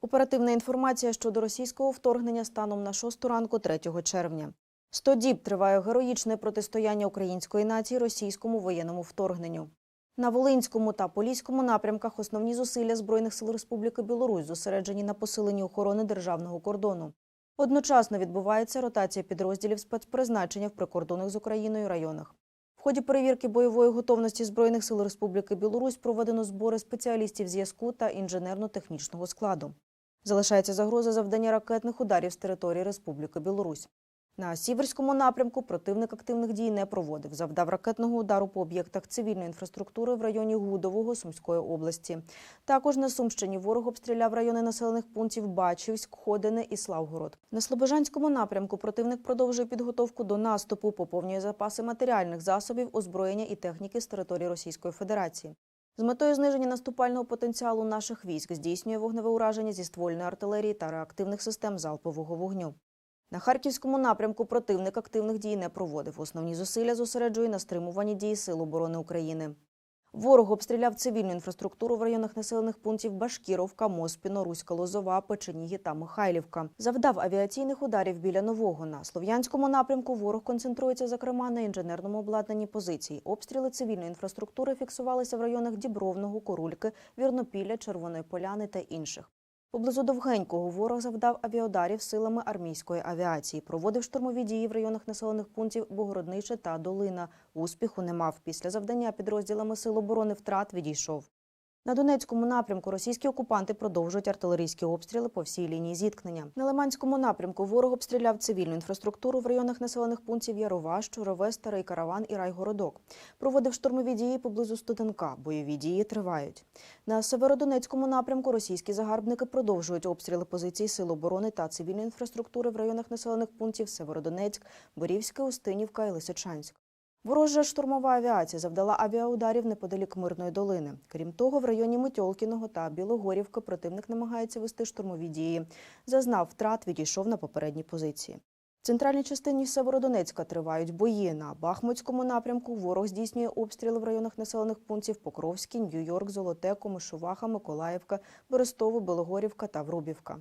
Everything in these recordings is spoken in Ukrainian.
Оперативна інформація щодо російського вторгнення станом на 6 ранку 3 червня. 100 діб триває героїчне протистояння української нації російському воєнному вторгненню. На Волинському та Поліському напрямках основні зусилля Збройних сил Республіки Білорусь зосереджені на посиленні охорони державного кордону. Одночасно відбувається ротація підрозділів спецпризначення в прикордонних з Україною районах. В ході перевірки бойової готовності Збройних сил Республіки Білорусь проведено збори спеціалістів зв'язку та інженерно-технічного складу. Залишається загроза завдання ракетних ударів з території Республіки Білорусь. На Сіверському напрямку противник активних дій не проводив. Завдав ракетного удару по об'єктах цивільної інфраструктури в районі Гудового Сумської області. Також на Сумщині ворог обстріляв райони населених пунктів Бачівськ, Ходине і Славгород. На Слобожанському напрямку противник продовжує підготовку до наступу, поповнює запаси матеріальних засобів, озброєння і техніки з території Російської Федерації. З метою зниження наступального потенціалу наших військ здійснює вогневе ураження зі ствольної артилерії та реактивних систем залпового вогню. На Харківському напрямку противник активних дій не проводив. Основні зусилля зосереджує на стримуванні дій Сил оборони України. Ворог обстріляв цивільну інфраструктуру в районах населених пунктів Башкіровка, Моспіно, Руська Лозова, Печеніги та Михайлівка. Завдав авіаційних ударів біля Нового. На Слов'янському напрямку ворог концентрується, зокрема, на інженерному обладнанні позицій. Обстріли цивільної інфраструктури фіксувалися в районах Дібровного, Корульки, Вірнопілля, Червоної Поляни та інших. Поблизу Довгенького ворог завдав авіаударів силами армійської авіації. Проводив штурмові дії в районах населених пунктів Богородниче та Долина. Успіху не мав. Після завдання підрозділами Сил оборони втрат відійшов. На Донецькому напрямку російські окупанти продовжують артилерійські обстріли по всій лінії зіткнення. На Лиманському напрямку ворог обстріляв цивільну інфраструктуру в районах населених пунктів Ярова, Щурове, Старий Караван і Райгородок. Проводив штурмові дії поблизу Студенка. Бойові дії тривають. На Северодонецькому напрямку російські загарбники продовжують обстріли позицій Сил оборони та цивільної інфраструктури в районах населених пунктів Северодонецьк, Борівське, Устинівка і Лисичанськ. Ворожа штурмова авіація завдала авіаударів неподалік Мирної долини. Крім того, в районі Метьолкіного та Білогорівки противник намагається вести штурмові дії. Зазнав втрат, відійшов на попередні позиції. В центральній частині Северодонецька тривають бої. На Бахмутському напрямку ворог здійснює обстріли в районах населених пунктів Покровський, Нью-Йорк, Золоте, Комишуваха, Миколаївка, Берестово, Білогорівка та Врубівка.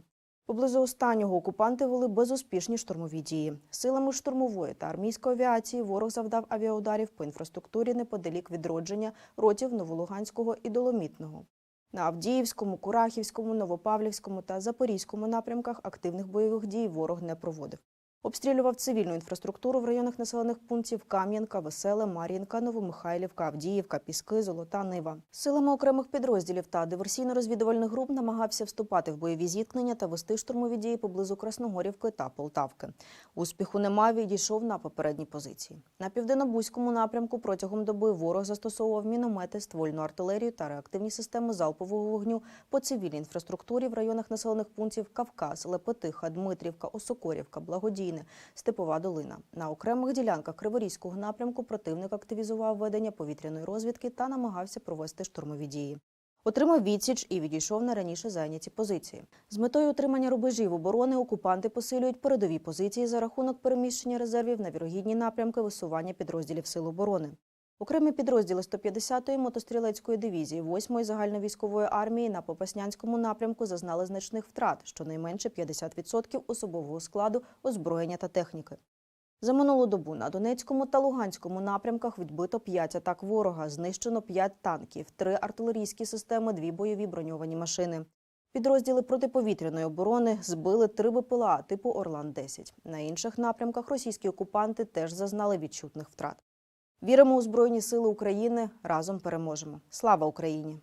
Поблизу останнього окупанти вели безуспішні штурмові дії. Силами штурмової та армійської авіації ворог завдав авіаударів по інфраструктурі неподалік Відродження, Ротів, Новолуганського і Доломітного. На Авдіївському, Курахівському, Новопавлівському та Запорізькому напрямках активних бойових дій ворог не проводив. Обстрілював цивільну інфраструктуру в районах населених пунктів Кам'янка, Веселе, Мар'їнка, Новомихайлівка, Авдіївка, Піски, Золота, Нива. Силами окремих підрозділів та диверсійно-розвідувальних груп намагався вступати в бойові зіткнення та вести штурмові дії поблизу Красногорівки та Полтавки. Успіху не мав і дійшов на попередні позиції. На Південно-Бузькому напрямку протягом доби ворог застосовував міномети, ствольну артилерію та реактивні системи залпового вогню по цивільній інфраструктурі в районах населених пунктів Кавказ, Лепетиха, Дмитрівка, Осокорівка, Благодійне, Степова долина. На окремих ділянках Криворізького напрямку противник активізував ведення повітряної розвідки та намагався провести штурмові дії. Отримав відсіч і відійшов на раніше зайняті позиції. З метою отримання рубежів оборони окупанти посилюють передові позиції за рахунок переміщення резервів на вірогідні напрямки висування підрозділів Сил оборони. Окремі підрозділи 150-ї мотострілецької дивізії 8-ї загальновійськової армії на Попаснянському напрямку зазнали значних втрат, щонайменше 50% особового складу, озброєння та техніки. За минулу добу на Донецькому та Луганському напрямках відбито 5 атак ворога, знищено 5 танків, 3 артилерійські системи, 2 бойові броньовані машини. Підрозділи протиповітряної оборони збили 3 БПЛА типу Орлан-10. На інших напрямках російські окупанти теж зазнали відчутних втрат. Віримо у Збройні Сили України, разом переможемо. Слава Україні!